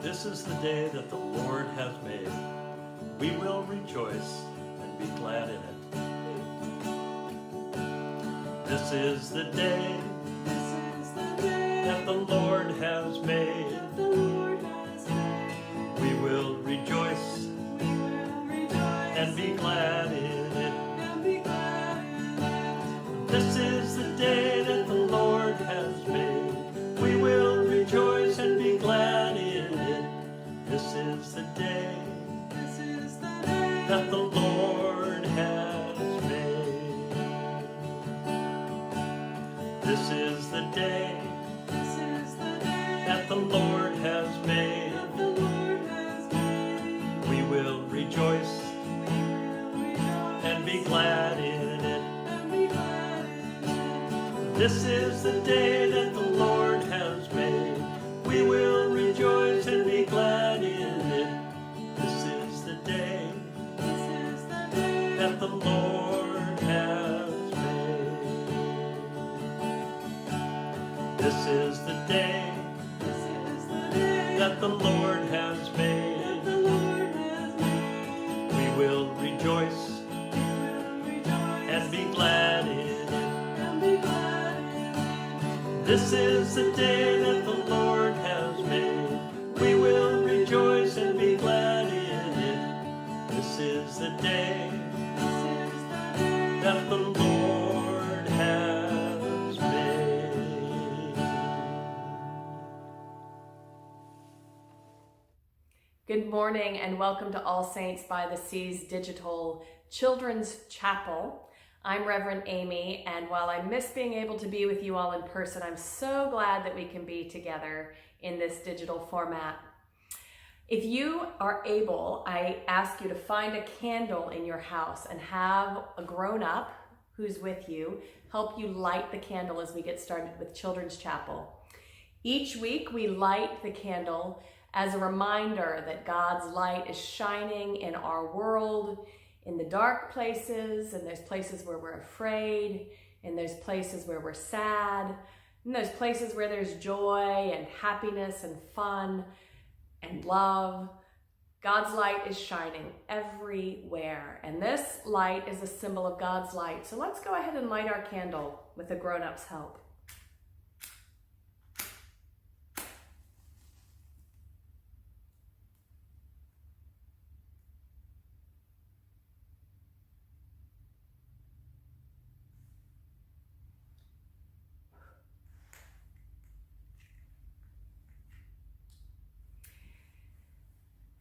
This is the day that the Lord has made. We will rejoice and be glad in it. This is the day that the Lord has made. We will rejoice and be glad in it. This is the day that the Lord has made. We will rejoice and be glad in it. This is the day that the Lord has made. This is the day that the Lord has made. We will rejoice and be glad in it. This is the day that the Lord has made. We will rejoice and be glad in it. This is the day that the Lord has made. This is the day that the Lord has made. We will rejoice and be glad in it. This is the day that the Lord has made. We will rejoice and be glad in it. This is the day that the Lord has made. Good morning and welcome to All Saints by the Seas Digital Children's Chapel. I'm Reverend Amy, and while I miss being able to be with you all in person, I'm so glad that we can be together in this digital format. If you are able, I ask you to find a candle in your house and have a grown-up who's with you help you light the candle as we get started with Children's Chapel. Each week we light the candle as a reminder that God's light is shining in our world, in the dark places, in those places where we're afraid, in those places where we're sad, in those places where there's joy and happiness and fun and love. God's light is shining everywhere, and this light is a symbol of God's light. So let's go ahead and light our candle with the grown-ups' help.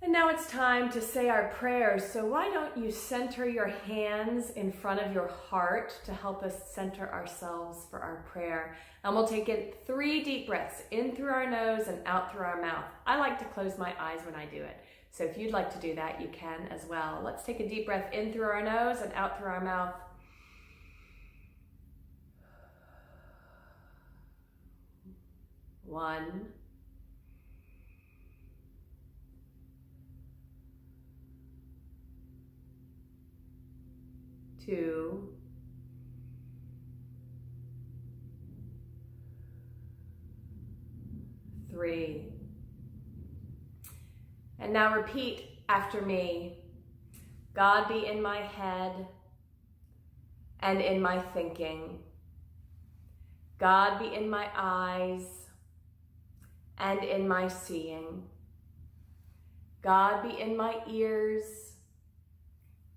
And now it's time to say our prayers. So why don't you center your hands in front of your heart to help us center ourselves for our prayer. And we'll take in 3 deep breaths, in through our nose and out through our mouth. I like to close my eyes when I do it. So if you'd like to do that, you can as well. Let's take a deep breath in through our nose and out through our mouth. 1, 2, 3. And now repeat after me. God be in my head and in my thinking. God be in my eyes and in my seeing. God be in my ears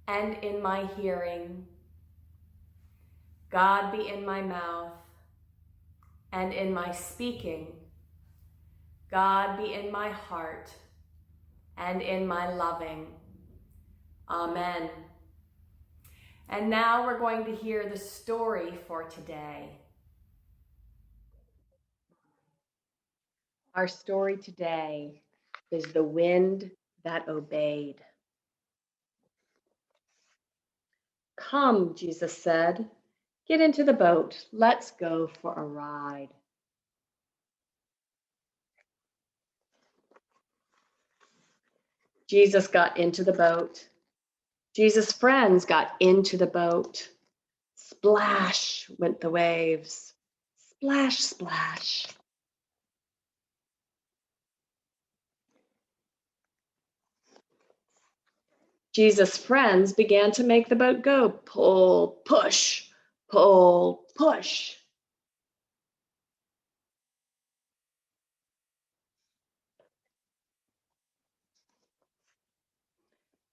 and in my hearing. God be in my mouth and in my speaking. God be in my heart and in my loving. Amen. And now we're going to hear the story for today. Our story today is The Wind That Obeyed. Come, Jesus said, get into the boat. Let's go for a ride. Jesus got into the boat. Jesus' friends got into the boat. Splash went the waves. Splash, splash. Jesus' friends began to make the boat go. Pull, push, pull, push.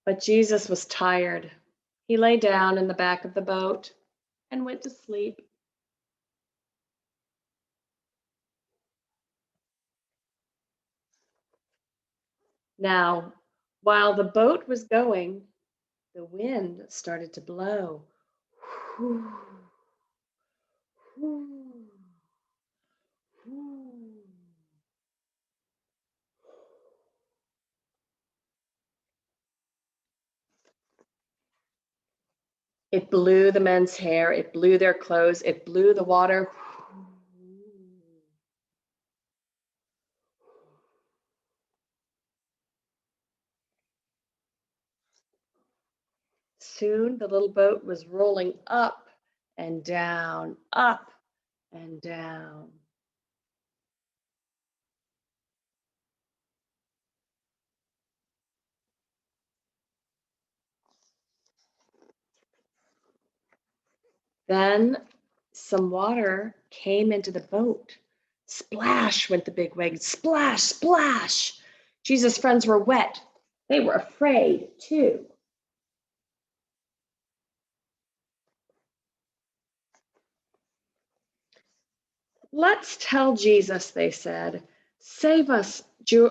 But Jesus was tired. He lay down in the back of the boat and went to sleep. Now, while the boat was going, the wind started to blow. Whoo, whoo, whoo. It blew the men's hair, it blew their clothes, it blew the water. Soon the little boat was rolling up and down, up and down. Then some water came into the boat. Splash went the big wave. Splash, splash. Jesus' friends were wet. They were afraid too. Let's tell Jesus, they said. Save us,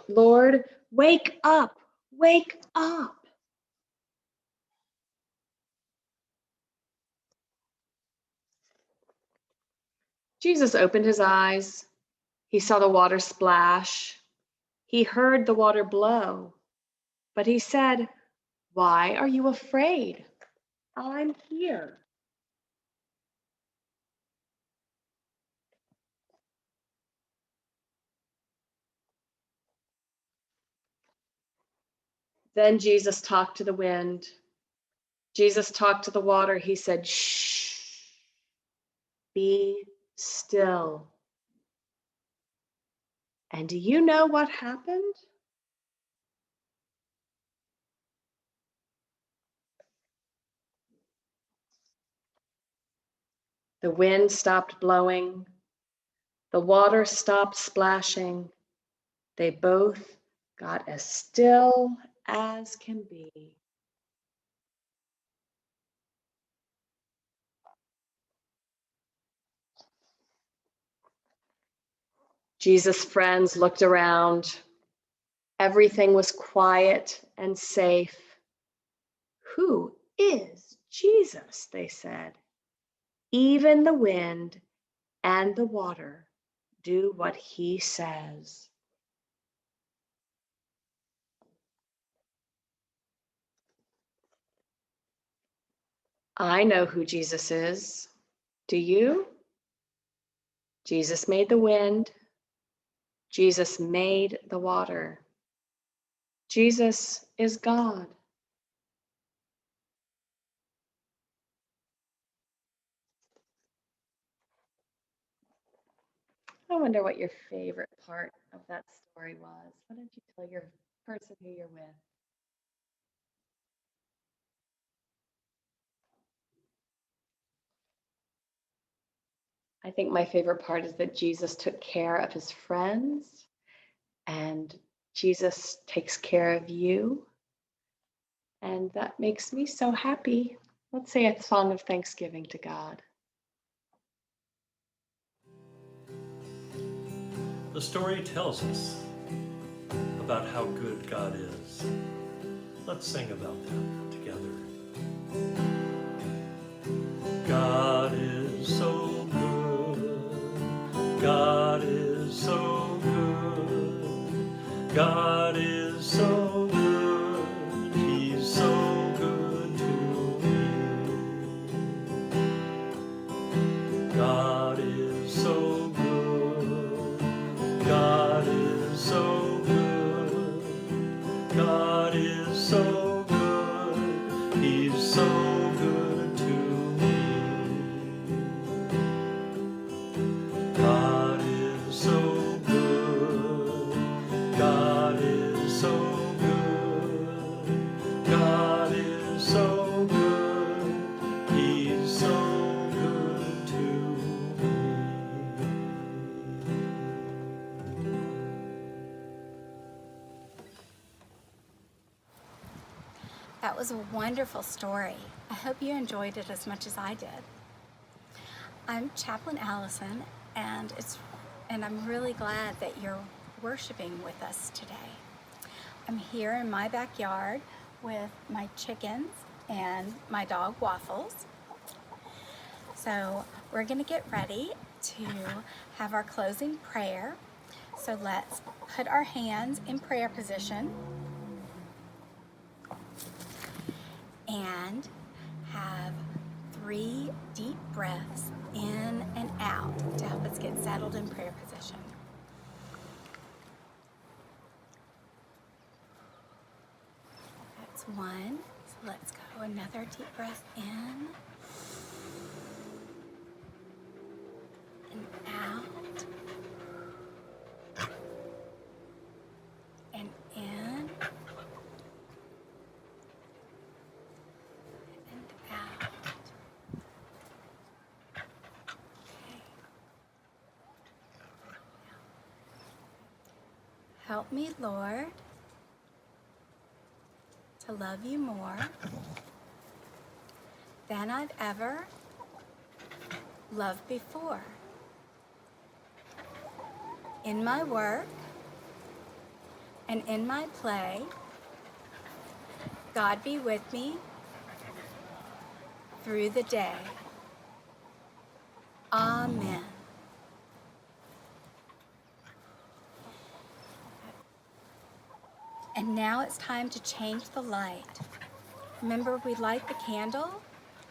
Lord. Wake up. Wake up. Jesus opened his eyes. He saw the water splash. He heard the water blow. But he said, "Why are you afraid? I'm here." Then Jesus talked to the wind. Jesus talked to the water. He said, "Shh, be still." And do you know what happened? The wind stopped blowing. The water stopped splashing. They both got as still as can be. Jesus' friends looked around. Everything was quiet and safe. "Who is Jesus?" they said. "Even the wind and the water do what he says." I know who Jesus is. Do you? Jesus made the wind. Jesus made the water. Jesus is God. I wonder what your favorite part of that story was. What did you tell your person who you're with? I think my favorite part is that Jesus took care of his friends, and Jesus takes care of you. And that makes me so happy. Let's say a song of thanksgiving to God. The story tells us about how good God is. Let's sing about that together. God is so good. God is so good. God is so good. He's so good to me. God is so good. God is so good. God is so good. He's so good to me. God is so good. God is That was a wonderful story. I hope you enjoyed it as much as I did. I'm Chaplain Allison, and I'm really glad that you're worshiping with us today. I'm here in my backyard with my chickens and my dog Waffles. So we're going to get ready to have our closing prayer. So let's put our hands in prayer position and have 3 deep breaths in and out to help us get settled in prayer position. That's 1. So let's go. Another deep breath in and out and in and out. Okay. Help me, Lord, to love you more than I've ever loved before. In my work and in my play, God be with me through the day. Amen. And now it's time to change the light. Remember, we light the candle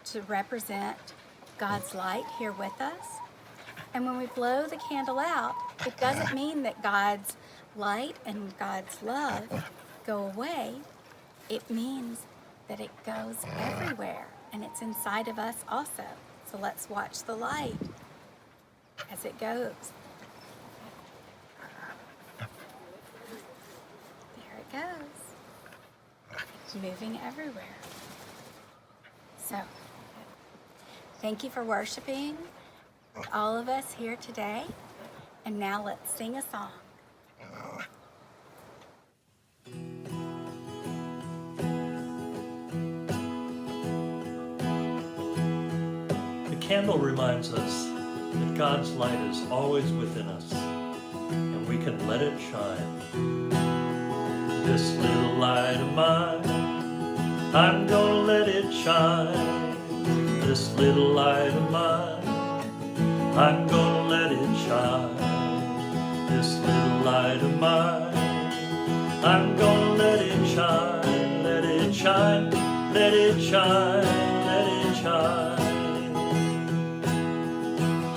to represent God's light here with us. And when we blow the candle out, it doesn't mean that God's light and God's love go away. It means that it goes everywhere, and it's inside of us also. So let's watch the light as it goes. There it goes. It's moving everywhere. So, thank you for worshiping all of us here today. And now let's sing a song. The candle reminds us that God's light is always within us, and we can let it shine. This little light of mine, I'm gonna let it shine. This little light of mine, I'm gonna let it shine. This little light of mine, I'm gonna let it shine. Let it shine, let it shine, let it shine.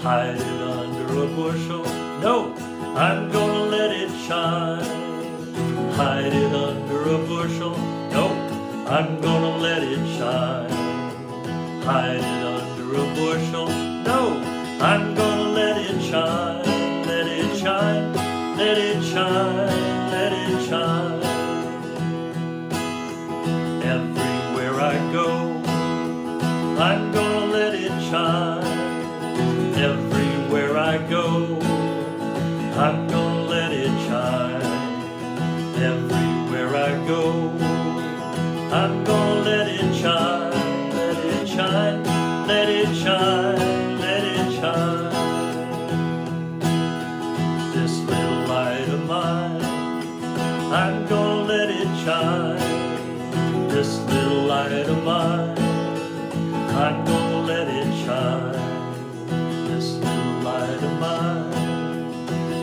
Hide it under a bushel, no, I'm gonna let it shine. Hide it under a bushel, no, I'm gonna let it shine. Hide it under a bushel, no, I'm gonna let it shine. Let it shine, let it shine, let it shine. Everywhere I go, I'm gonna let it shine. Everywhere I go, I'm gonna let it shine. Everywhere I go, I'm gonna let it shine. Let it shine, let it shine, let it shine. This little light of mine, I'm gonna let it shine. This little light of mine, I'm gonna let it shine. This little light of mine,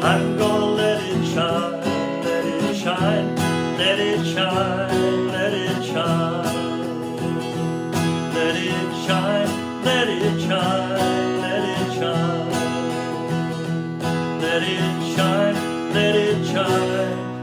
I'm gonna let it shine. Let it shine, let it shine, let it shine. Let it shine, let it shine, let it shine. Let it shine, let it shine.